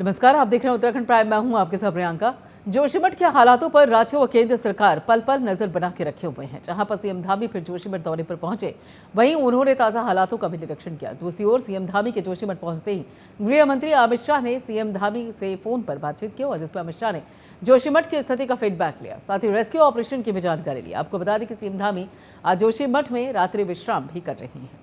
नमस्कार, आप देख रहे हैं उत्तराखंड प्राइम। मैं हूं आपके साथ प्रियंका। जोशीमठ के हालातों पर राज्य व केंद्र सरकार पल पल नजर बना के रखे हुए हैं। जहां पर सीएम धामी फिर जोशीमठ दौरे पर पहुंचे, वहीं उन्होंने ताजा हालातों का भी निरीक्षण किया। दूसरी ओर सीएम धामी के जोशीमठ पहुंचते ही गृह मंत्री अमित शाह ने सीएम धामी से फोन पर बातचीत की और जिसमें अमित शाह ने जोशीमठ की स्थिति का फीडबैक लिया, साथ ही रेस्क्यू ऑपरेशन की भी जानकारी ली। आपको बता दें कि सीएम धामी आज जोशीमठ में रात्रि विश्राम भी कर रही हैं।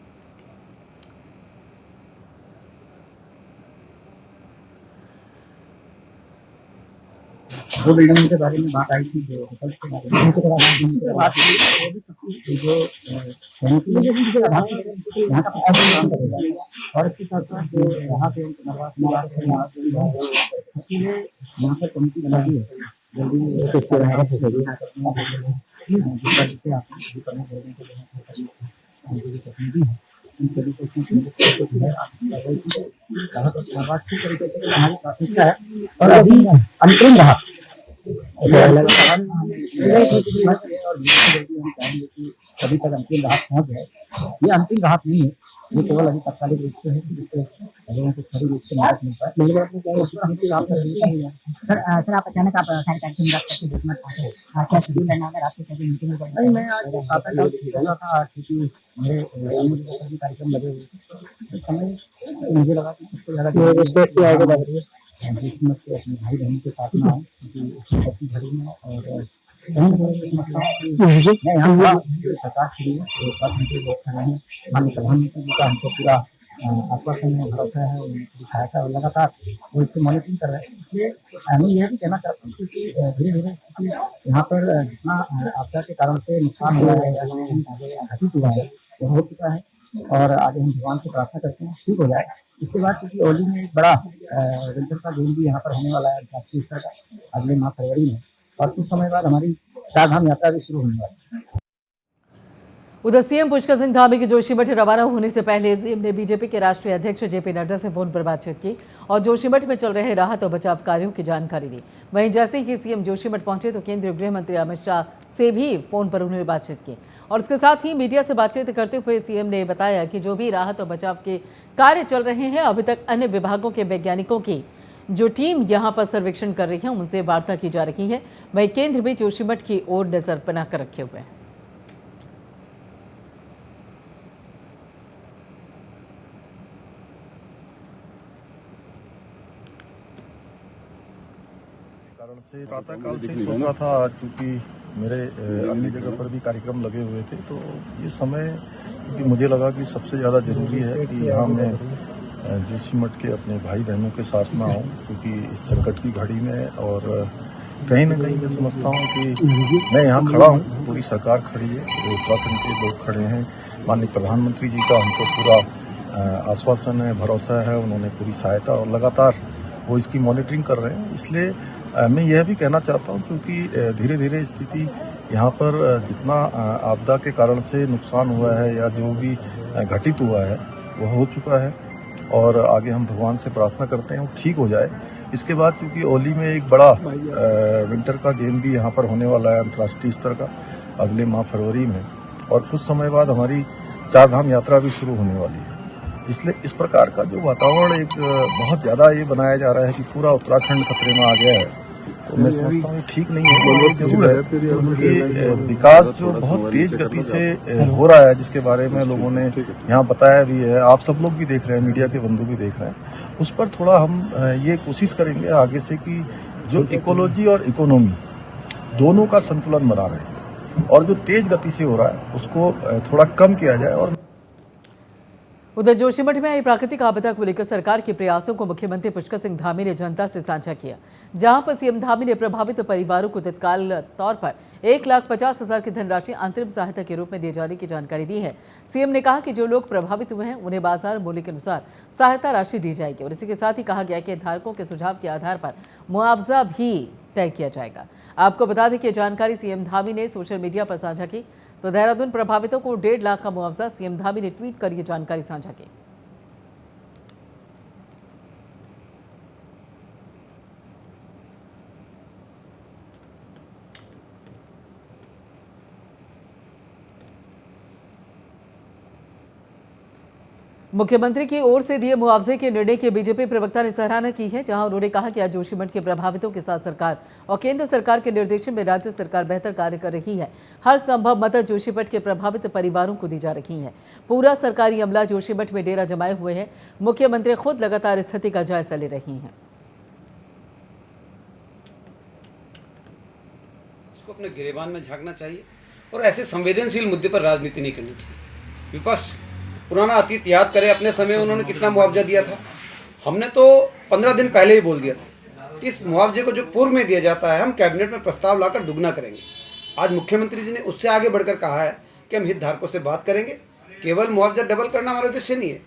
दो बिल्डिंग के बारे में बात आई थी, जो होटल्स के बारे में उनके बारे में बात हुई, वो भी सब जो सहमति यहाँ का प्रशासन काम करेगा। और इसके साथ साथ जो यहाँ पे पुनर्वास उसके लिए यहाँ पर कमेटी बनी है, जल्दी जिसे आप तकनीकी है इन सभी को इसमें पुनर्वास ठीक तरीके से हमारी प्राथमिकता है। और अभी अंतरिम रहा और सभी तक अंतिम राहत पहुंच जाए। ये अंतिम राहत नहीं है, ये केवल अभी तात्कालिक रूप से है, जिससे लोगों को सही रूप से मदद मिलता है। सर आप अचानक आप सारे कार्यक्रम रख करके जोशीमठ पहुंचे, क्या शेड्यूल है? अगर आपको कभी मीटिंग में नहीं, मैं आज प्रातःकाल से सोचा था क्योंकि मेरे सभी कार्यक्रम लगे हुए इस समय मुझे लगा कि सबसे ज्यादा जोशीमठ के अपने भाई बहनों के साथ में आऊँ, क्योंकि इस वक्त की घड़ी में और कहीं मैं समझता हूँ कि मैं यहाँ खड़ा हूँ, सरकार के लिए मुख्यमंत्री लोग खड़े हैं, माननीय प्रधानमंत्री जी का हमको पूरा आश्वासन है, भरोसा है, उनकी सहायता और लगातार वो इसकी मॉनिटरिंग कर रहे हैं। इसलिए मैं यह भी कहना चाहता हूँ क्योंकि धीरे धीरे स्थिति यहाँ पर जितना आपदा के कारण से नुकसान हुआ है या घटित हुआ है वो हो चुका है और आगे हम भगवान से प्रार्थना करते हैं ठीक हो जाए। इसके बाद क्योंकि ओली में एक बड़ा विंटर का गेम भी यहाँ पर होने वाला है अंतर्राष्ट्रीय स्तर का अगले माह फरवरी में, और कुछ समय बाद हमारी चार धाम यात्रा भी शुरू होने वाली है। उधर सीएम पुष्कर सिंह धामी के जोशीमठ रवाना होने से पहले सीएम ने बीजेपी के राष्ट्रीय अध्यक्ष जेपी नड्डा से फोन पर बातचीत की और जोशीमठ में चल रहे राहत और बचाव कार्यों की जानकारी दी। वहीं जैसे ही सीएम जोशीमठ पहुंचे तो केंद्रीय गृह मंत्री अमित शाह से भी फोन पर उन्होंने बातचीत की और इसके साथ ही मीडिया से बातचीत करते हुए सीएम ने बताया कि जो भी राहत और बचाव के कार्य चल रहे हैं, अभी तक अन्य विभागों के वैज्ञानिकों की जो टीम यहां पर सर्वेक्षण कर रही है उनसे वार्ता की जा रही है। वहीं केंद्र भी जोशीमठ की ओर नजर बनाकर रखे हुए हैं। कारण से प्रातःकाल से सोच रहा था, चूँकि मेरे अन्य जगह पर भी कार्यक्रम लगे हुए थे, तो ये समय कि मुझे लगा कि सबसे ज़्यादा ज़रूरी है कि यहाँ मैं जोशीमठ के अपने भाई बहनों के साथ में आऊँ, क्योंकि इस संकट की घड़ी में और कहीं ना कहीं मैं समझता हूँ कि मैं यहाँ खड़ा हूँ, पूरी सरकार खड़ी है, उत्तराखंड के लोग खड़े हैं, माननीय प्रधानमंत्री जी का हमको पूरा आश्वासन है, भरोसा है, उन्होंने पूरी सहायता और लगातार वो इसकी मॉनिटरिंग कर रहे हैं। इसलिए मैं यह भी कहना चाहता हूं, क्योंकि धीरे धीरे स्थिति यहाँ पर जितना आपदा के कारण से नुकसान हुआ है या जो भी घटित हुआ है वो हो चुका है और आगे हम भगवान से प्रार्थना करते हैं वो ठीक हो जाए। इसके बाद चूँकि ओली में एक बड़ा विंटर का गेम भी यहाँ पर होने वाला है अंतर्राष्ट्रीय स्तर का अगले माह फरवरी में, और कुछ समय बाद हमारी चार धाम यात्रा भी शुरू होने वाली है। इसलिए इस प्रकार का जो वातावरण एक बहुत ज़्यादा ये बनाया जा रहा है कि पूरा उत्तराखंड खतरे में आ गया है, तो मैं समझता हूँ ठीक नहीं है। ये जरूर है कि विकास जो बहुत तेज गति से हो रहा है, जिसके बारे में लोगों ने यहाँ बताया भी है, आप सब लोग भी देख रहे हैं, मीडिया के बंधु भी देख रहे हैं, उस पर थोड़ा हम ये कोशिश करेंगे आगे से कि जो इकोलॉजी और इकोनॉमी दोनों का संतुलन बना रहे और जो तेज गति से हो रहा है उसको थोड़ा कम किया जाए। और उधर जोशीमठ में आई प्राकृतिक आपदा को लेकर सरकार के प्रयासों को मुख्यमंत्री पुष्कर सिंह धामी ने जनता से साझा किया, जहां पर सीएम धामी ने प्रभावित परिवारों को तत्काल तौर पर 1,50,000 की धनराशि अंतरिम सहायता के रूप में दिए जाने की जानकारी दी है। सीएम ने कहा कि जो लोग प्रभावित हुए हैं उन्हें बाजार मूल्य के अनुसार सहायता राशि दी जाएगी और इसी के साथ ही कहा गया कि धारकों के सुझाव के आधार पर मुआवजा भी तय किया जाएगा। आपको बता दें कि जानकारी सीएम धामी ने सोशल मीडिया पर साझा की, तो देहरादून प्रभावितों को 1.5 लाख का मुआवजा सीएम धामी ने ट्वीट कर ये जानकारी साझा की। मुख्यमंत्री की ओर से दिए मुआवजे के निर्णय के बीजेपी प्रवक्ता ने सराहना की है, जहां उन्होंने कहा कि आज जोशीमठ के प्रभावितों के साथ सरकार और केंद्र सरकार के निर्देशन में राज्य सरकार बेहतर कार्य कर रही है। हर संभव मदद जोशीमठ के प्रभावित परिवारों को दी जा रही है। पूरा सरकारी अमला जोशीमठ में डेरा जमाए हुए है। मुख्यमंत्री खुद लगातार स्थिति का जायजा ले रही हैं। उसको अपने गिरेबान में झांकना चाहिए और ऐसे संवेदनशील मुद्दे पर राजनीति नहीं करनी चाहिए। विपक्ष पुराना अतीत याद करे, अपने समय उन्होंने कितना मुआवजा दिया था। हमने तो 15 दिन पहले ही बोल दिया था इस मुआवजे को जो पूर्व में दिया जाता है हम कैबिनेट में प्रस्ताव लाकर दुगना करेंगे। आज मुख्यमंत्री जी ने उससे आगे बढ़कर कहा है कि हम हितधारकों से बात करेंगे। केवल मुआवजा डबल करना हमारा उद्देश्य नहीं है।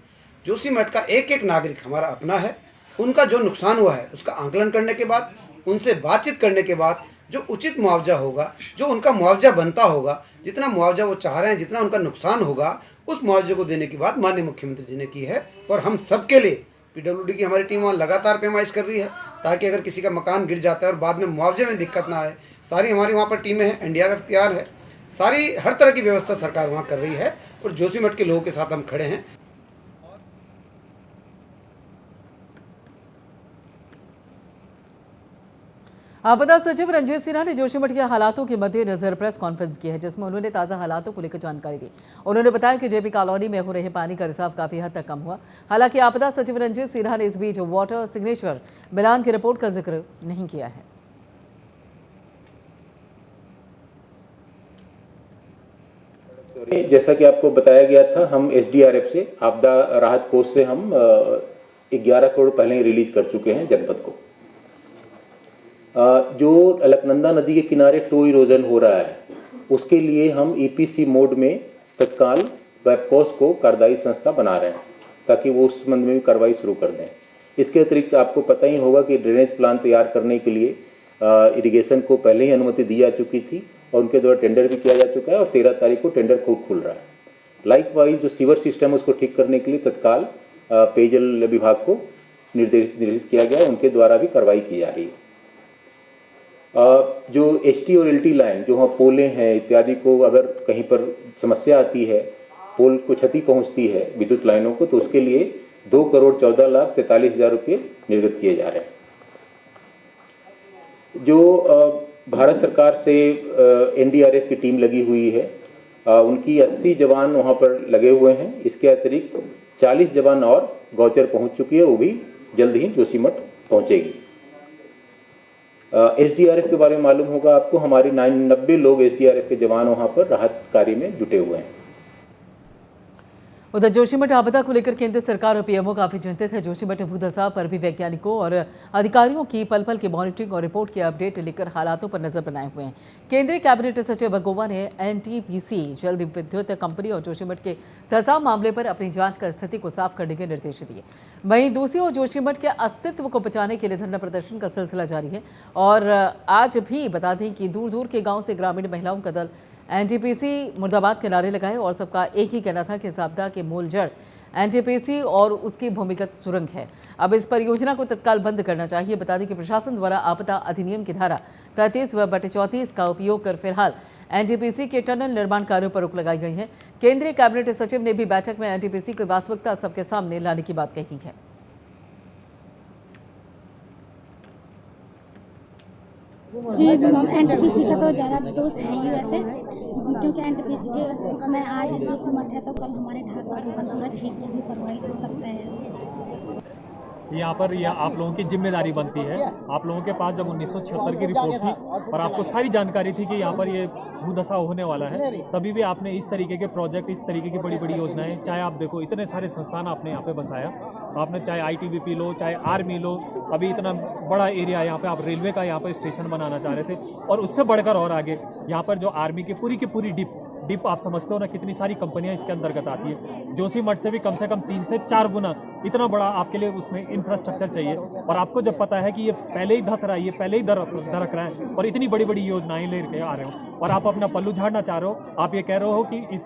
जोशीमठ का एक एक नागरिक हमारा अपना है। उनका जो नुकसान हुआ है उसका आंकलन करने के बाद, उनसे बातचीत करने के बाद जो उचित मुआवजा होगा, जो उनका मुआवजा बनता होगा, जितना मुआवजा वो चाह रहे हैं, जितना उनका नुकसान होगा, उस मुआवजे को देने की बात माननीय मुख्यमंत्री जी ने की है। और हम सबके लिए पीडब्ल्यूडी की हमारी टीम वहाँ लगातार पैमाइश कर रही है ताकि अगर किसी का मकान गिर जाता है और बाद में मुआवजे में दिक्कत ना आए। सारी हमारी वहाँ पर टीमें हैं, एनडीआरएफ तैयार है, सारी हर तरह की व्यवस्था सरकार वहाँ कर रही है और जोशीमठ के लोगों के साथ हम खड़े हैं। आपदा सचिव रंजीत सिन्हा ने जोशीमठ के हालातों के मद्देनजर प्रेस कॉन्फ्रेंस की है, जिसमें उन्होंने ताज़ा हालातों को लेकर जानकारी दी। उन्होंने बताया कि जेपी कॉलोनी में हो रहे पानी का रिसाव काफी हद तक कम हुआ। हालांकि आपदा सचिव रंजीत सिन्हा ने इस बीच वाटर सिग्नेचर मिलान की रिपोर्ट का जिक्र नहीं किया है। जैसा कि आपको बताया गया था, हम एसडीआरएफ से आपदा राहत कोष से हम 11 करोड़ पहले ही रिलीज कर चुके हैं जनपद को। जो अलकनंदा नदी के किनारे टो इरोजन हो रहा है उसके लिए हम ईपीसी मोड में तत्काल वेबकॉस को कार्यदायी संस्था बना रहे हैं ताकि वो उस संबंध में भी कार्रवाई शुरू कर दें। इसके अतिरिक्त आपको पता ही होगा कि ड्रेनेज प्लान तैयार करने के लिए इरिगेशन को पहले ही अनुमति दी जा चुकी थी और उनके द्वारा टेंडर भी किया जा चुका है और 13 तारीख को टेंडर खुल रहा है। लाइकवाइज जो सीवर सिस्टम है उसको ठीक करने के लिए तत्काल पेयजल विभाग को निर्देशित किया गया, उनके द्वारा भी कार्रवाई की जा रही है। जो एचटी और एलटी लाइन जो वहाँ पोलें हैं इत्यादि को अगर कहीं पर समस्या आती है, पोल को क्षति पहुँचती है विद्युत लाइनों को, तो उसके लिए 2,14,43,000 रुपये निर्गत किए जा रहे हैं। जो भारत सरकार से एनडीआरएफ की टीम लगी हुई है, उनकी 80 जवान वहाँ पर लगे हुए हैं। इसके अतिरिक्त 40 जवान और गौचर पहुँच चुकी है, वो भी जल्द ही जोशीमठ पहुँचेगी। एसडीआरएफ के बारे में मालूम होगा आपको, हमारी 90 लोग एसडीआरएफ के जवान वहां पर राहत कार्य में जुटे हुए हैं। उधर जोशीमठ आपदा को लेकर केंद्र सरकार और पीएमओ काफी चिंतित है। जोशीमठ भूदशा पर भी वैज्ञानिकों और अधिकारियों की पल पल की मॉनिटरिंग और रिपोर्ट के अपडेट लेकर हालातों पर नजर बनाए हुए हैं। केंद्रीय कैबिनेट सचिव गोवा ने एनटीपीसी, जल विद्युत कंपनी और जोशीमठ के धसा मामले पर अपनी जांच कर स्थिति को साफ करने के निर्देश दिए। वहीं दूसरी ओर जोशीमठ के अस्तित्व को बचाने के लिए धरना प्रदर्शन का सिलसिला जारी है। और आज भी बता दें कि दूर दूर के गाँव से ग्रामीण महिलाओं का दल एनटीपीसी मुर्दाबाद के नारे लगाए और सबका एक ही कहना था कि इस आपदा के मूल जड़ एनटीपीसी और उसकी भूमिगत सुरंग है। अब इस परियोजना को तत्काल बंद करना चाहिए। बता दें कि प्रशासन द्वारा आपदा अधिनियम की धारा 33/34 का उपयोग कर फिलहाल एनटीपीसी के टनल निर्माण कार्यों पर रोक लगाई गई है। केंद्रीय कैबिनेट सचिव ने भी बैठक में एनटीपीसी की वास्तविकता सबके सामने लाने की बात कही है। जी, एनटीपीसी का तो ज़्यादा दोष है ही वैसे, क्योंकि एनटीपीसी के उसमें आज जोशीमठ है तो कल हमारे ढाका पूरा क्षेत्र भी प्रभावित हो सकता है। यहाँ पर आप लोगों की जिम्मेदारी बनती है। आप लोगों के पास जब 1976 की रिपोर्ट थी और आपको सारी जानकारी थी कि यहाँ पर ये भूदशा होने वाला है, तभी भी आपने इस तरीके के प्रोजेक्ट, इस तरीके की बड़ी बड़ी योजनाएं, चाहे आप देखो इतने सारे संस्थान आपने यहाँ पे बसाया। आपने चाहे आईटीबीपी लो, चाहे आर्मी लो, अभी इतना बड़ा एरिया यहाँ पे आप रेलवे का यहाँ पर स्टेशन बनाना चाह रहे थे। और उससे बढ़कर और आगे यहाँ पर जो आर्मी की पूरी डिप आप समझते हो ना, कितनी सारी कंपनियां इसके अंतर्गत आती है। जोशीमठ से भी कम 3 से 4 गुना इतना बड़ा आपके लिए उसमें इंफ्रास्ट्रक्चर चाहिए। और आपको जब पता है कि ये पहले ही धस रहा है, ये पहले ही दरक रहा है और इतनी बड़ी बड़ी योजनाएं लेके आ रहे हो और आप अपना पल्लू झाड़ना चाह रहे हो, आप ये कह रहे हो कि इस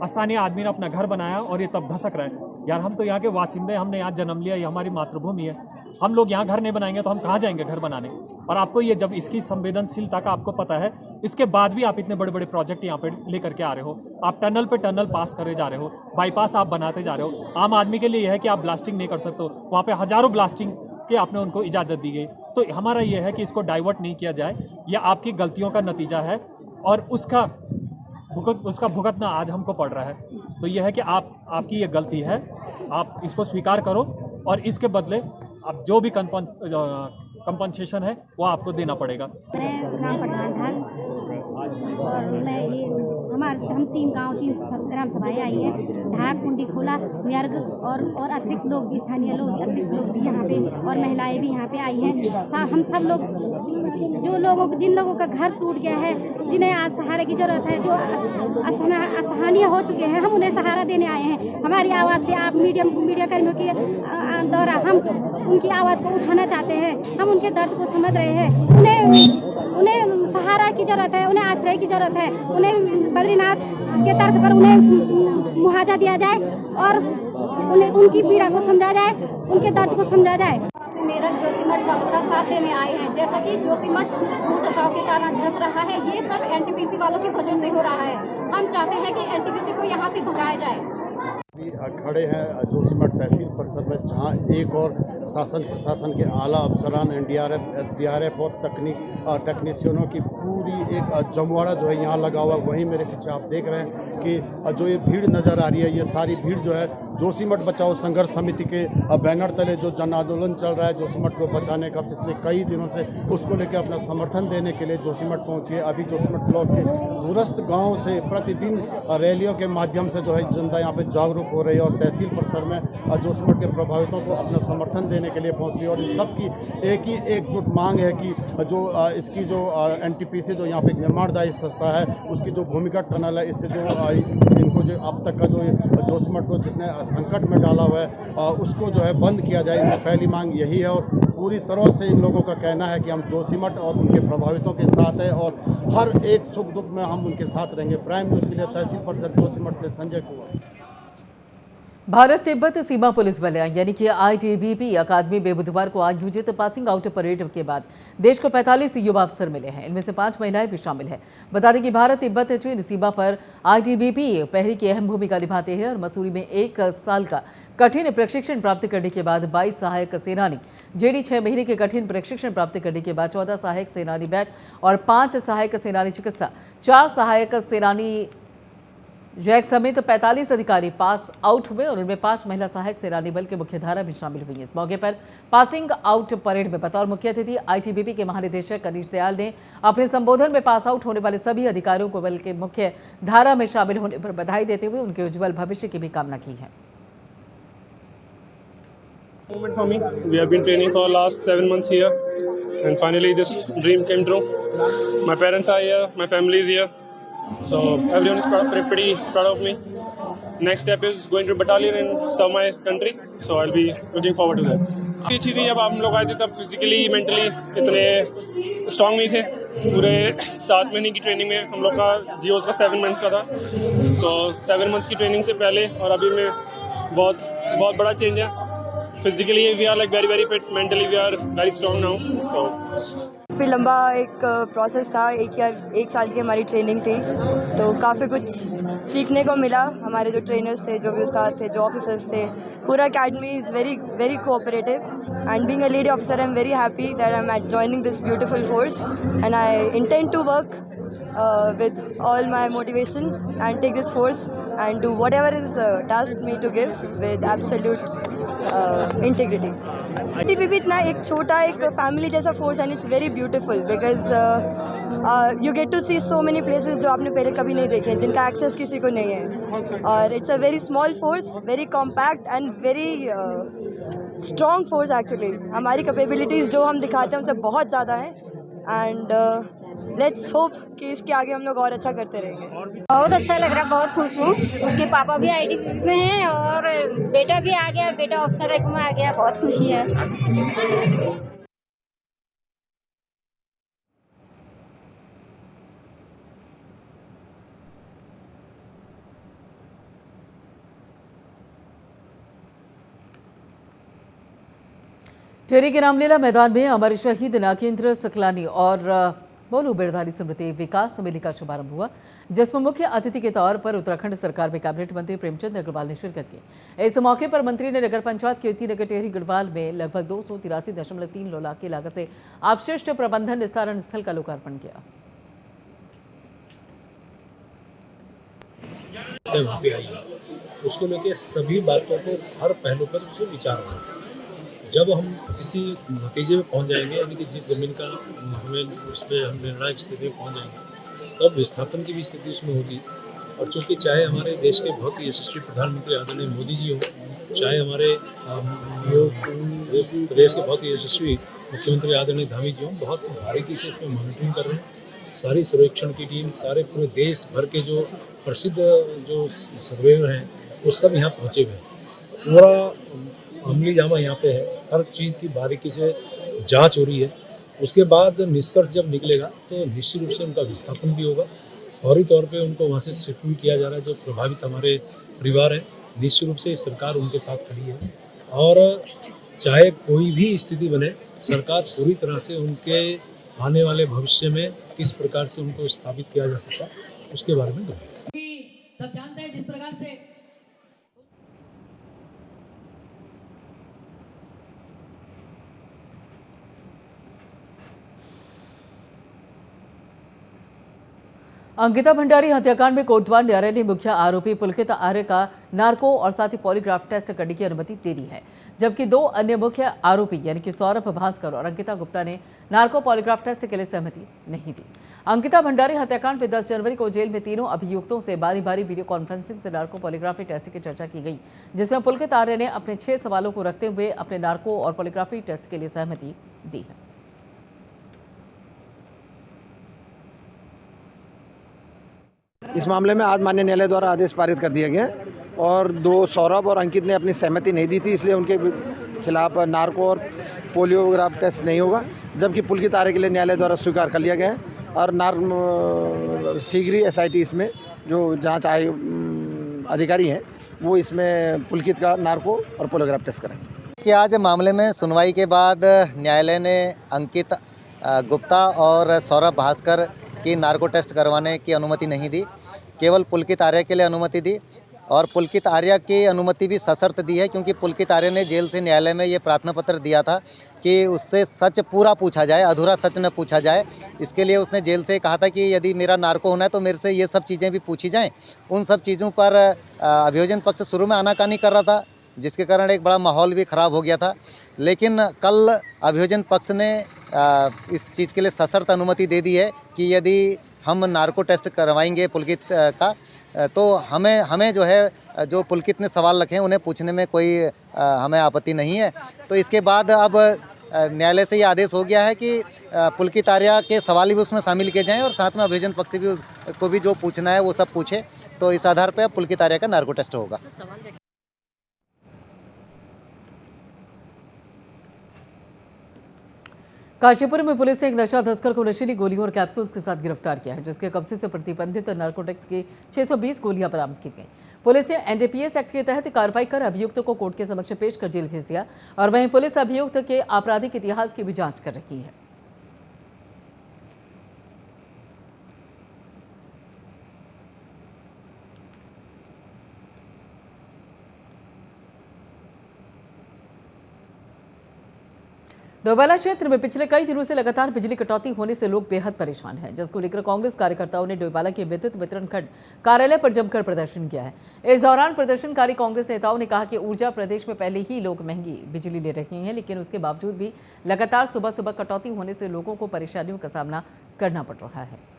स्थानीय आदमी ने अपना घर बनाया और ये तब धसक रहा है। यार हम तो यहाँ के वासिंदे, हमने यहाँ जन्म लिया, ये हमारी मातृभूमि है। हम लोग यहाँ घर नहीं बनाएंगे तो हम कहाँ जाएंगे घर बनाने। और आपको ये जब इसकी संवेदनशीलता का आपको पता है, इसके बाद भी आप इतने बड़े बड़े प्रोजेक्ट यहाँ पे लेकर के आ रहे हो। आप टनल पे टनल पास करे जा रहे हो, बाईपास आप बनाते जा रहे हो। आम आदमी के लिए यह है कि आप ब्लास्टिंग नहीं कर सकते हो, वहाँ पे हजारों ब्लास्टिंग के आपने उनको इजाज़त दी गई। तो हमारा यह है कि इसको डाइवर्ट नहीं किया जाए, यह आपकी गलतियों का नतीजा है और उसका भुगतना आज हमको पड़ रहा है। तो यह है कि आपकी ये गलती है, आप इसको स्वीकार करो और इसके बदले आप जो भी कंपनसेशन है वो आपको देना पड़ेगा। मैं ग्राम प्रधान ढाल और मैं ये हम 3 गांव 3 ग्राम सभाएं आई हैं, ढाक, कुंडी खोला, म्यार्ग और अतिरिक्त लोग, स्थानीय लोग, अतिरिक्त लोग भी यहाँ पे और महिलाएं भी यहाँ पे आई हैं। हम सब लोग जिन लोगों का घर टूट गया है, जिन्हें आज सहारे की जरूरत है, जो असहनीय हो चुके हैं, हम उन्हें सहारा देने आए हैं। हमारी आवाज़ से आप मीडिया कर्मियों के द्वारा हम उनकी आवाज़ को उठाना चाहते हैं। हम उनके दर्द को समझ रहे हैं। उन्हें सहारा की जरूरत है, उन्हें आश्रय की जरूरत है, उन्हें बद्रीनाथ के तर्क पर उन्हें मुआवजा दिया जाए और उन्हें उनकी पीड़ा को समझा जाए, उनके दर्द को समझा जाए। मेरठ ज्योतिमठ का साथ देने आए हैं। जैसा कि ज्योतिमठ भूदशाओं के कारण ढक रहा है, ये सब एनटीपीसी वालों की वजह से हो रहा है। हम चाहते हैं कि एनटीपीसी को यहाँ से भगाया जाए। खड़े हैं जोशीमठ तहसील परिसर में, जहां एक और शासन प्रशासन के आला अफसरान, एनडीआरएफ, एसडीआरएफ और टेक्नीशियनों की पूरी एक जमवाड़ा जो है यहाँ लगा हुआ। वहीं मेरे पीछे आप देख रहे हैं कि जो ये भीड़ नज़र आ रही है, ये सारी भीड़ जो है जोशीमठ बचाओ संघर्ष समिति के बैनर तले जो जन आंदोलन चल रहा है जोशीमठ को बचाने का, पिछले कई दिनों से उसको लेकर अपना समर्थन देने के लिए जोशीमठ पहुंची है। अभी जोशीमठ ब्लॉक के दूरस्थ गाँव से प्रतिदिन रैलियों के माध्यम से जो है जनता यहाँ पर जागरूक हो रही है और तहसील परिसर में जोशीमठ के प्रभावितों को अपना समर्थन देने के लिए पहुंची। और इन सब की एक ही एकजुट मांग है कि जो इसकी जो एनटीपीसी जो यहाँ पे निर्माणदायी संस्था है, उसकी जो भूमिगत टनल है, इससे जो इनको जो अब तक का जो जोशीमठ को जिसने संकट में डाला हुआ है उसको जो है बंद किया जाए। इनकी पहली मांग यही है और पूरी तरह से इन लोगों का कहना है कि हम जोशीमठ और उनके प्रभावितों के साथ है और हर एक सुख दुख में हम उनके साथ रहेंगे। प्राइम न्यूज़ के लिए तहसील परिसर जोशीमठ से संजय कुमार। भारत तिब्बत सीमा पुलिस बल यानी कि आईटीबीपी अकादमी में बुधवार को आयोजित पासिंग आउट परेड के बाद देश को 45 युवा अफसर मिले हैं। इनमें से 5 महिलाएं भी शामिल हैं। बता दें कि भारत तिब्बत चीन सीमा पर आईटीबीपी पहरी की अहम भूमिका निभाते हैं और मसूरी में 1 साल का कठिन प्रशिक्षण प्राप्त करने के बाद 22 सहायक सेनानी, जेडी 6 महीने के कठिन प्रशिक्षण प्राप्त करने के बाद 14 सहायक सेनानी बैच और 5 सहायक सेनानी चिकित्सा, 4 सहायक सेनानी जैक समेत 45 अधिकारी पास आउट हुए और उनमें 5 महिला सहायक सेनानी बल के मुख्यधारा में शामिल हुई। इस मौके पर पासिंग आउट परेड में बतौर मुख्य अतिथि आईटीबीपी के महानिदेशक कनीश दयाल ने अपने संबोधन में पास आउट होने वाले सभी अधिकारियों को बल के मुख्य धारा में शामिल होने पर बधाई देते हुए उनके उज्जवल भविष्य की भी कामना की है। Moment for me. We have been training for the last 7 months here, and finally this dream came true. My parents are here, my family is here, so everyone is pretty proud of me. Next step is going to battalion and serve my country, so I'll be looking forward to that. अच्छी थी, जब हम लोग आए थे तब physically mentally इतने strong नहीं थे। पूरे 7 महीने की ट्रेनिंग में हम लोग का जीओस का 7 मंथ्स का था, तो 7 मंथ्स की ट्रेनिंग से पहले और अभी में बहुत बड़ा चेंज है। Physically we are like very fit, mentally we are very strong now. काफ़ी लंबा एक प्रोसेस था, 1 साल की हमारी ट्रेनिंग थी, तो काफ़ी कुछ सीखने को मिला। हमारे जो ट्रेनर्स थे, जो भी उस्ताद थे, जो ऑफिसर्स थे, पूरा academy is very cooperative and being a lady officer I am very happy that I am at joining this beautiful force and I intend to work with all my motivation and take this force and do whatever is tasked me to give with absolute integrity. ITBP इतना एक छोटा एक family जैसा force and it's very beautiful because you get to see so many places जो आपने पहले कभी नहीं देखे, जिनका एक्सेस किसी को नहीं है। और it's a very small force, very compact and very strong force. Actually हमारी कैपेबिलिटीज़ जो हम दिखाते हैं उससे बहुत ज़्यादा है एंड लेट्स होप कि इसके आगे हम लोग और अच्छा करते रहेंगे। बहुत अच्छा लग रहा है, बहुत खुश हूँ। उसके पापा भी आईटीबीपी में हैं और बेटा भी आ गया, बेटा ऑफिसर रैंक में आ गया, बहुत खुशी है। टिहरी के रामलीला मैदान में अमर शहीद नागेंद्र सकलानी और बोलू बिरदारी स्मृति विकास मेले का शुभारंभ हुआ, जिसमें मुख्य अतिथि के तौर पर उत्तराखंड सरकार में कैबिनेट मंत्री प्रेमचंद अग्रवाल ने शिरकत की। इस मौके पर मंत्री ने नगर पंचायत कीर्तिनगर टिहरी गढ़वाल में लगभग 283.3 लाख की लागत से अपशिष्ट प्रबंधन निस्तारण स्थल का लोकार्पण किया। उसको लेके सभी बातों को हर पहलू पर उसे विचार हो। जब हम किसी नतीजे में पहुंच जाएंगे, यानी कि जिस जमीन का हमें उस पर हम निर्णायक स्थिति में पहुंच जाएंगे, तब विस्थापन की भी स्थिति उसमें होगी। और चूँकि चाहे हमारे देश के बहुत ही यशस्वी प्रधानमंत्री आदरणीय मोदी जी हों, चाहे हमारे प्रदेश के बहुत ही यशस्वी मुख्यमंत्री आदरणीय धामी जी हों, बहुत बारीकी से इसमें मॉनिटरिंग कर रहे हैं। सारी सर्वेक्षण की टीम, सारे पूरे देश भर के जो प्रसिद्ध जो सर्वेयर हैं वो सब यहाँ पहुँचे हुए हैं। पूरा अमली जामा यहाँ पे है, हर चीज़ की बारीकी से जांच हो रही है। उसके बाद निष्कर्ष जब निकलेगा तो निश्चित रूप से उनका विस्थापन भी होगा। फौरी तौर पे उनको वहाँ से शिफ्ट भी किया जा रहा है। जो प्रभावित हमारे परिवार हैं, निश्चित रूप से सरकार उनके साथ खड़ी है और चाहे कोई भी स्थिति बने, सरकार पूरी तरह से उनके आने वाले भविष्य में किस प्रकार से उनको स्थापित किया जा सकता है उसके बारे में सब जानते हैं। जिस प्रकार से अंकिता भंडारी हत्याकांड में कोतवाल न्यायालय ने मुख्य आरोपी पुलकित आर्य का नार्को और साथ ही पॉलीग्राफ टेस्ट करने की अनुमति दे दी है, जबकि दो अन्य मुख्य आरोपी यानी कि सौरभ भास्कर और अंकिता गुप्ता ने नार्को पॉलीग्राफ टेस्ट के लिए सहमति नहीं दी। अंकिता भंडारी हत्याकांड में 10 जनवरी को जेल में तीनों अभियुक्तों से बारी बारी वीडियो कॉन्फ्रेंसिंग से नार्को पॉलीग्राफी टेस्ट की चर्चा की गई, जिसमें पुलकित आर्य ने अपने 6 सवालों को रखते हुए अपने नार्को और पॉलीग्राफी टेस्ट के लिए सहमति दी है। इस मामले में आज माननीय न्यायालय द्वारा आदेश पारित कर दिया गया और दो सौरभ और अंकित ने अपनी सहमति नहीं दी थी, इसलिए उनके खिलाफ नार्को और पोलियोग्राफ टेस्ट नहीं होगा, जबकि पुलकित आर्य के लिए न्यायालय द्वारा स्वीकार कर लिया गया है। और शीघ्र ही SIT इसमें जो जांच अधिकारी हैं वो इसमें पुलकित का नार्को और पोलियोग्राफ टेस्ट करेंगे। कि आज मामले में सुनवाई के बाद न्यायालय ने अंकित गुप्ता और सौरभ भास्कर की नार्को टेस्ट करवाने की अनुमति नहीं दी, केवल पुलकित आर्य के लिए अनुमति दी। और पुलकित आर्य की अनुमति भी सशर्त दी है, क्योंकि पुलकित आर्य ने जेल से न्यायालय में ये प्रार्थना पत्र दिया था कि उससे सच पूरा पूछा जाए, अधूरा सच न पूछा जाए। इसके लिए उसने जेल से कहा था कि यदि मेरा नार्को होना है तो मेरे से ये सब चीज़ें भी पूछी जाएं। उन सब चीज़ों पर अभियोजन पक्ष शुरू में आनाकानी कर रहा था, जिसके कारण एक बड़ा माहौल भी ख़राब हो गया था। लेकिन कल अभियोजन पक्ष ने इस चीज़ के लिए सशर्त अनुमति दे दी है कि यदि हम नार्को टेस्ट करवाएंगे पुलकित का, तो हमें जो है जो पुलकित ने सवाल रखे हैं उन्हें पूछने में कोई हमें आपत्ति नहीं है। तो इसके बाद अब न्यायालय से ये आदेश हो गया है कि पुलकित आर्य के सवाल भी उसमें शामिल किए जाएं और साथ में अभियोजन पक्ष भी को भी जो पूछना है वो सब पूछे। तो इस आधार पर पुलकित आर्य का नार्को टेस्ट होगा। काशीपुर में पुलिस ने एक नशा तस्कर को नशीली गोलियों और कैप्सूल्स के साथ गिरफ्तार किया है, जिसके कब्जे से प्रतिबंधित नार्कोटिक्स की 620 गोलियां बरामद की गई। पुलिस ने NDPS एक्ट के तहत कार्रवाई कर अभियुक्त को कोर्ट के समक्ष पेश कर जेल भेज दिया और वहीं पुलिस अभियुक्त के आपराधिक इतिहास की भी जांच कर रही है। डोईवाला क्षेत्र में पिछले कई दिनों से लगातार बिजली कटौती होने से लोग बेहद परेशान हैं, जिसको लेकर कांग्रेस कार्यकर्ताओं ने डोईवाला के विद्युत वितरण खंड कार्यालय पर जमकर प्रदर्शन किया है। इस दौरान प्रदर्शनकारी कांग्रेस नेताओं ने कहा कि ऊर्जा प्रदेश में पहले ही लोग महंगी बिजली ले रहे हैं, लेकिन उसके बावजूद भी लगातार सुबह सुबह कटौती होने से लोगों को परेशानियों का सामना करना पड़ रहा है।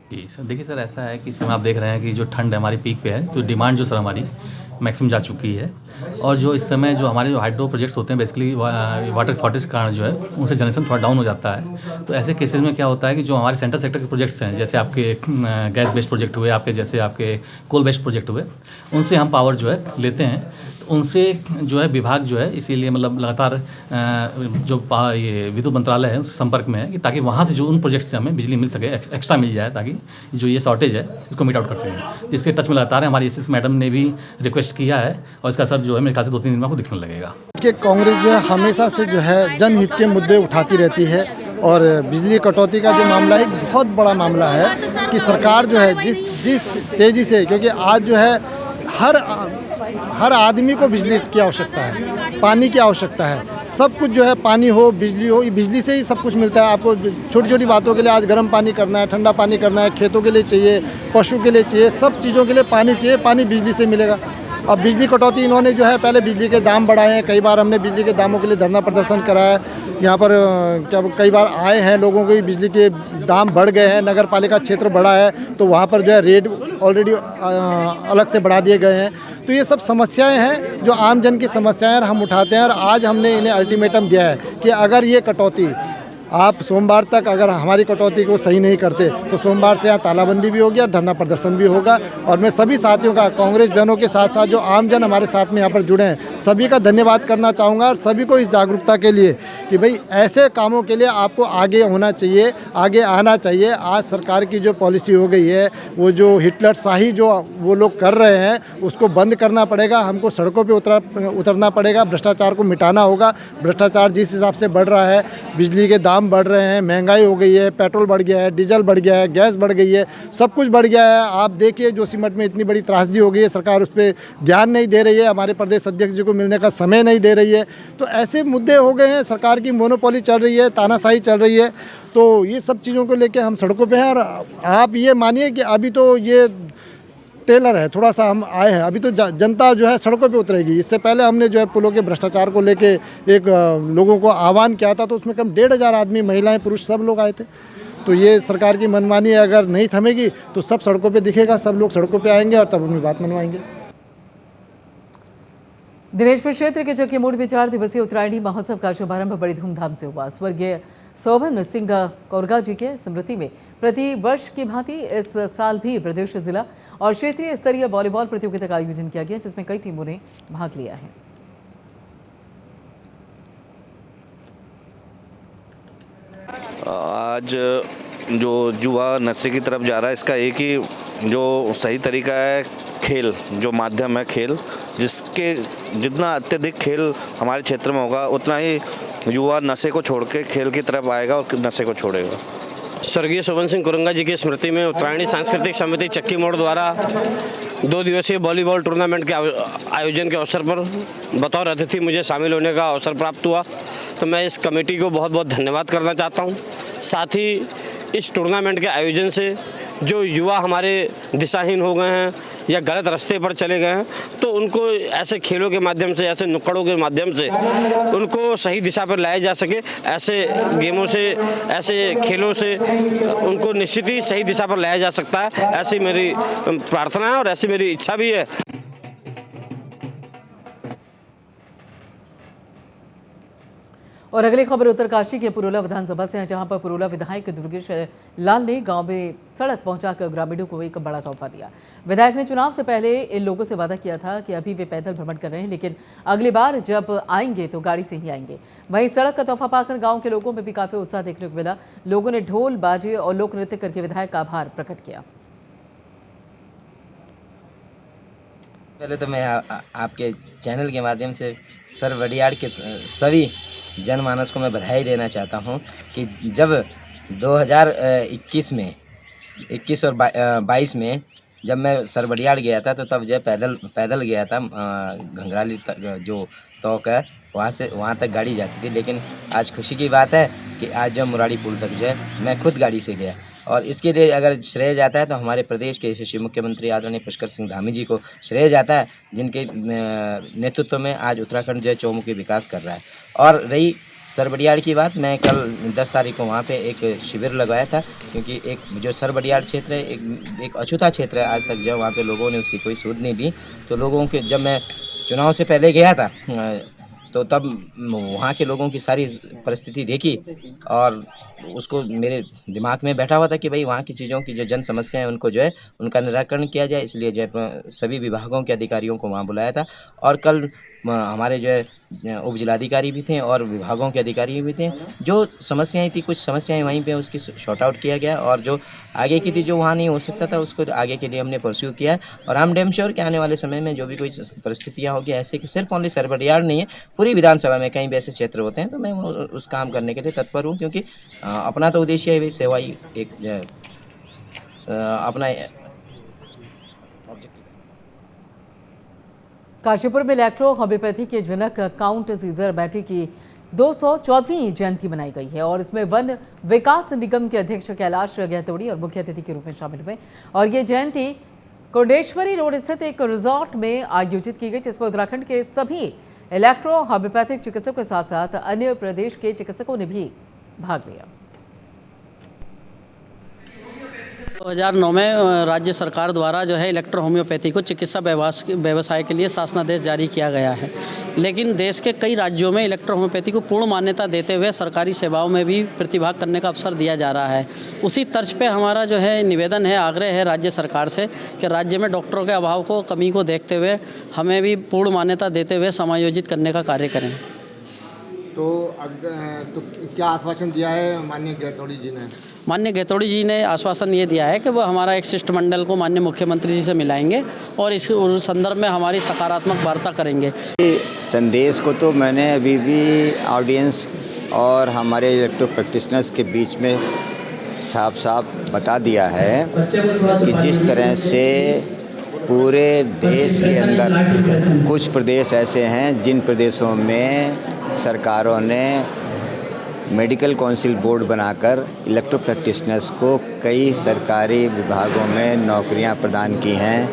जी सर, देखिए सर, ऐसा है कि इस समय आप देख रहे हैं कि जो ठंड है हमारी पीक पे है, तो डिमांड जो सर हमारी मैक्सिमम जा चुकी है। और जो इस समय जो हमारे जो हाइड्रो प्रोजेक्ट्स होते हैं बेसिकली वाटर शॉर्टेज के कारण जो है उनसे जनरेशन थोड़ा डाउन हो जाता है। तो ऐसे केसेस में क्या होता है कि जो हमारे सेंट्रल सेक्टर के प्रोजेक्ट्स हैं, जैसे आपके गैस बेस्ड प्रोजेक्ट हुए, आपके जैसे आपके कोल बेस्ड प्रोजेक्ट हुए, उनसे हम पावर जो है लेते हैं। तो उनसे जो है विभाग जो है इसीलिए मतलब लगातार जो ये विद्युत मंत्रालय है उस संपर्क में है कि ताकि वहाँ से जो उन प्रोजेक्ट से हमें बिजली मिल सके, एक्स्ट्रा मिल जाए, ताकि जो ये शॉर्टेज है इसको मीट आउट कर सकें। इसके टच में लगातार है। हमारी एसएस मैडम ने भी रिक्वेस्ट किया है और इसका असर जो है मेरे ख्याल से 2-3 दिन में आपको दिखने लगेगा। कि कांग्रेस जो है हमेशा से जो है जनहित के मुद्दे उठाती रहती है और बिजली कटौती का जो मामला है एक बहुत बड़ा मामला है कि सरकार जो है जिस तेज़ी से, क्योंकि आज जो है हर आदमी को बिजली की आवश्यकता है, पानी की आवश्यकता है, सब कुछ जो है पानी हो, बिजली हो, बिजली से ही सब कुछ मिलता है। आपको छोटी छोटी बातों के लिए आज गर्म पानी करना है, ठंडा पानी करना है, खेतों के लिए चाहिए, पशु के लिए चाहिए, सब चीज़ों के लिए पानी चाहिए, पानी बिजली से मिलेगा। अब बिजली कटौती इन्होंने जो है पहले बिजली के दाम बढ़ाए हैं, कई बार हमने बिजली के दामों के लिए धरना प्रदर्शन कराया यहाँ पर, क्या कई बार आए हैं लोगों को, बिजली के दाम बढ़ गए हैं, नगर पालिका क्षेत्र बढ़ा है तो वहाँ पर जो है रेट ऑलरेडी अलग से बढ़ा दिए गए हैं। तो ये सब समस्याएं हैं जो आम जन की समस्याएं हम उठाते हैं और आज हमने इन्हें अल्टीमेटम दिया है कि अगर ये कटौती आप सोमवार तक अगर हमारी कटौती को सही नहीं करते तो सोमवार से यहाँ तालाबंदी भी होगी और धरना प्रदर्शन भी होगा। और मैं सभी साथियों का, कांग्रेस जनों के साथ साथ जो आम जन हमारे साथ में यहाँ पर जुड़े हैं, सभी का धन्यवाद करना चाहूँगा और सभी को इस जागरूकता के लिए कि भाई ऐसे कामों के लिए आपको आगे होना चाहिए, आगे आना चाहिए। आज सरकार की जो पॉलिसी हो गई है, वो जो हिटलर शाही जो वो लोग कर रहे हैं उसको बंद करना पड़ेगा, हमको सड़कों पर उतरना पड़ेगा, भ्रष्टाचार को मिटाना होगा। भ्रष्टाचार जिस हिसाब से बढ़ रहा है, बिजली के दाम बढ़ रहे हैं, महंगाई हो गई है, पेट्रोल बढ़ गया है, डीजल बढ़ गया है, गैस बढ़ गई है, सब कुछ बढ़ गया है। आप देखिए जोशीमठ में इतनी बड़ी त्रासदी हो गई है, सरकार उस पर ध्यान नहीं दे रही है, हमारे प्रदेश अध्यक्ष जी को मिलने का समय नहीं दे रही है। तो ऐसे मुद्दे हो गए हैं, सरकार की मोनोपोली चल रही है, तानाशाही चल रही है। तो ये सब चीज़ों को लेकर हम सड़कों पर हैं। और आप ये मानिए कि अभी तो ये टेलर है, थोड़ा सा हम आए हैं, अभी तो जनता जो है सड़कों पे उतरेगी। इससे पहले हमने जो है पुलों के भ्रष्टाचार को लेके एक लोगों को आह्वान किया था, तो उसमें कम 1,500 आदमी, महिलाएं, पुरुष सब लोग आए थे। तो ये सरकार की मनमानी अगर नहीं थमेगी तो सब सड़कों पे दिखेगा, सब लोग सड़कों पे आएंगे और तब अपनी बात मनवाएंगे। दिनेशपुर क्षेत्र के चक्कीमोड़ में 4 दिवसीय उत्तरायणी महोत्सव का शुभारंभ बड़ी धूमधाम से हुआ। स्वर्गीय शोभन सिंह कोरगा जी के स्मृति में प्रति वर्ष की भांति इस साल भी प्रदेश, जिला और क्षेत्रीय स्तरीय वॉलीबॉल प्रतियोगिता का आयोजन किया गया, जिसमें कई टीमों ने भाग लिया है। आज जो युवा नशे की तरफ जा रहा है, इसका एक ही जो सही तरीका है, खेल जो माध्यम है, खेल, जिसके जितना अत्यधिक खेल हमारे क्षेत्र में होगा उतना ही युवा नशे को छोड़ के खेल की तरफ आएगा और नशे को छोड़ेगा। स्वर्गीय शोभन सिंह कोरंगा जी की स्मृति में उत्तरायणी सांस्कृतिक समिति चक्की मोड़ द्वारा 2 दिवसीय वॉलीबॉल टूर्नामेंट के आयोजन के अवसर पर बतौर अतिथि मुझे शामिल होने का अवसर प्राप्त हुआ। तो मैं इस कमेटी को बहुत बहुत धन्यवाद करना चाहता हूँ। साथ ही इस टूर्नामेंट के आयोजन से जो युवा हमारे दिशाहीन हो गए हैं या गलत रास्ते पर चले गए हैं, तो उनको ऐसे खेलों के माध्यम से, ऐसे नुक्कड़ों के माध्यम से उनको सही दिशा पर लाया जा सके। ऐसे गेमों से, ऐसे खेलों से उनको निश्चित ही सही दिशा पर लाया जा सकता है, ऐसी मेरी प्रार्थना है और ऐसी मेरी इच्छा भी है। और अगली खबर उत्तरकाशी के पुरोला विधानसभा से है, जहां पर पुरोला विधायक दुर्गेश लाल ने गांव में सड़क पहुंचाकर ग्रामीणों को एक बड़ा तोहफा दिया। विधायक ने चुनाव से पहले इन लोगों से वादा किया था कि अभी वे पैदल भ्रमण कर रहे हैं, लेकिन अगली बार जब आएंगे तो गाड़ी से ही आएंगे। वहीं सड़क का तोहफा पाकर गाँव के लोगों में भी काफी उत्साह देखने को मिला। लोगों ने ढोल, बाजे और लोक नृत्य करके विधायक का आभार प्रकट किया। पहले तो मैं आपके चैनल के माध्यम से सर वडियाड़ के सभी जनमानस को मैं बधाई देना चाहता हूं कि जब 2021 में 21 और 22 में जब मैं सर वडियाड़ गया था, तो तब जो पैदल गया था घंघराली जो तौक है वहाँ तक गाड़ी जाती थी। लेकिन आज खुशी की बात है कि आज जो मुरारी पुल तक जो है मैं खुद गाड़ी से गया, और इसके लिए अगर श्रेय जाता है तो हमारे प्रदेश के यशस्वी मुख्यमंत्री आदरणीय पुष्कर सिंह धामी जी को श्रेय जाता है, जिनके नेतृत्व में आज उत्तराखंड जो है चौमुखी विकास कर रहा है। और रही सर बडियाड़ की बात, मैं कल 10 तारीख को वहाँ पे एक शिविर लगाया था, क्योंकि एक जो सर बडियाड़ क्षेत्र है एक अछूता क्षेत्र है। आज तक जब वहाँ पे लोगों ने उसकी कोई सूद नहीं दी, तो लोगों के जब मैं चुनाव से पहले गया था तो तब वहाँ के लोगों की सारी परिस्थिति देखी और उसको मेरे दिमाग में बैठा हुआ था कि भाई वहाँ की चीज़ों की जो जन समस्या है उनको जो है उनका निराकरण किया जाए। इसलिए जो है सभी विभागों के अधिकारियों को वहाँ बुलाया था और कल हमारे जो है उप जिलाधिकारी भी थे और विभागों के अधिकारी भी थे। जो समस्याएं थी, कुछ समस्याएं वहीं पे उसकी शॉर्ट आउट किया गया और जो आगे की थी, जो वहाँ नहीं हो सकता था, उसको आगे के लिए हमने परस्यू किया है। और हम डेम श्योर कि आने वाले समय में जो भी कोई परिस्थितियाँ होगी ऐसे कि सिर्फ ओनली सर बडियाड़ नहीं है, पूरी विधानसभा में कहीं भी ऐसे क्षेत्र होते हैं तो मैं उस काम करने के लिए तत्पर हूँ, क्योंकि अपना तो उद्देश्य है भाई सेवा ही एक अपना। काशीपुर में इलेक्ट्रो होम्योपैथी के जनक काउंट सीजर बैटी की 214वीं जयंती मनाई गई है और इसमें वन विकास निगम के अध्यक्ष कैलाश गहतोड़ी और मुख्य अतिथि के रूप में शामिल हुए। और ये जयंती कोडेश्वरी रोड स्थित एक रिजॉर्ट में आयोजित की गई, जिसमें उत्तराखंड के सभी इलेक्ट्रो होम्योपैथिक चिकित्सकों के साथ साथ अन्य प्रदेश के चिकित्सकों ने भी भाग लिया। 2009 में राज्य सरकार द्वारा जो है इलेक्ट्रो होम्योपैथी को चिकित्सा व्यवसाय के लिए शासनादेश जारी किया गया है, लेकिन देश के कई राज्यों में इलेक्ट्रो होम्योपैथी को पूर्ण मान्यता देते हुए सरकारी सेवाओं में भी प्रतिभाग करने का अवसर दिया जा रहा है। उसी तर्ज पे हमारा जो है निवेदन है, आग्रह है राज्य सरकार से कि राज्य में डॉक्टरों के अभाव को, कमी को देखते हुए हमें भी पूर्ण मान्यता देते हुए समायोजित करने का कार्य करें। तो क्या आश्वासन दिया है माननीय गहतोड़ी जी ने? माननीय गहतोड़ी जी ने आश्वासन ये दिया है कि वो हमारा एक शिष्टमंडल को माननीय मुख्यमंत्री जी से मिलाएंगे और इस संदर्भ में हमारी सकारात्मक वार्ता करेंगे। संदेश को तो मैंने अभी भी ऑडियंस और हमारे इलेक्ट्रो प्रैक्टिशनर्स के बीच में साफ साफ बता दिया है कि जिस तरह से पूरे देश के अंदर कुछ प्रदेश ऐसे हैं जिन प्रदेशों में सरकारों ने मेडिकल काउंसिल बोर्ड बनाकर इलेक्ट्रो प्रैक्टिशनर्स को कई सरकारी विभागों में नौकरियां प्रदान की हैं,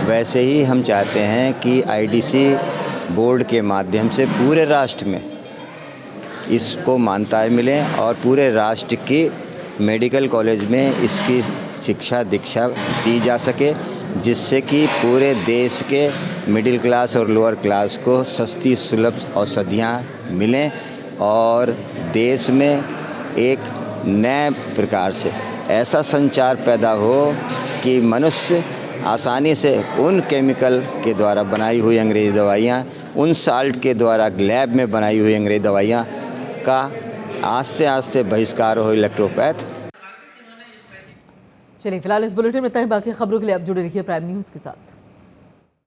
वैसे ही हम चाहते हैं कि आईडीसी बोर्ड के माध्यम से पूरे राष्ट्र में इसको मान्यताएं मिले और पूरे राष्ट्र की मेडिकल कॉलेज में इसकी शिक्षा दीक्षा दी जा सके, जिससे कि पूरे देश के मिडिल क्लास और लोअर क्लास को सस्ती सुलभ औषधियाँ मिलें और देश में एक नए प्रकार से ऐसा संचार पैदा हो कि मनुष्य आसानी से उन केमिकल के द्वारा बनाई हुई अंग्रेज़ी दवाइयाँ, उन साल्ट के द्वारा लैब में बनाई हुई अंग्रेज़ी दवाइयाँ का आस्ते आस्ते बहिष्कार हो इलेक्ट्रोपैथ। चलिए फिलहाल इस बुलेटिन में इतना ही, बाकी खबरों के लिए आप जुड़े रहिए प्राइम न्यूज़ के साथ।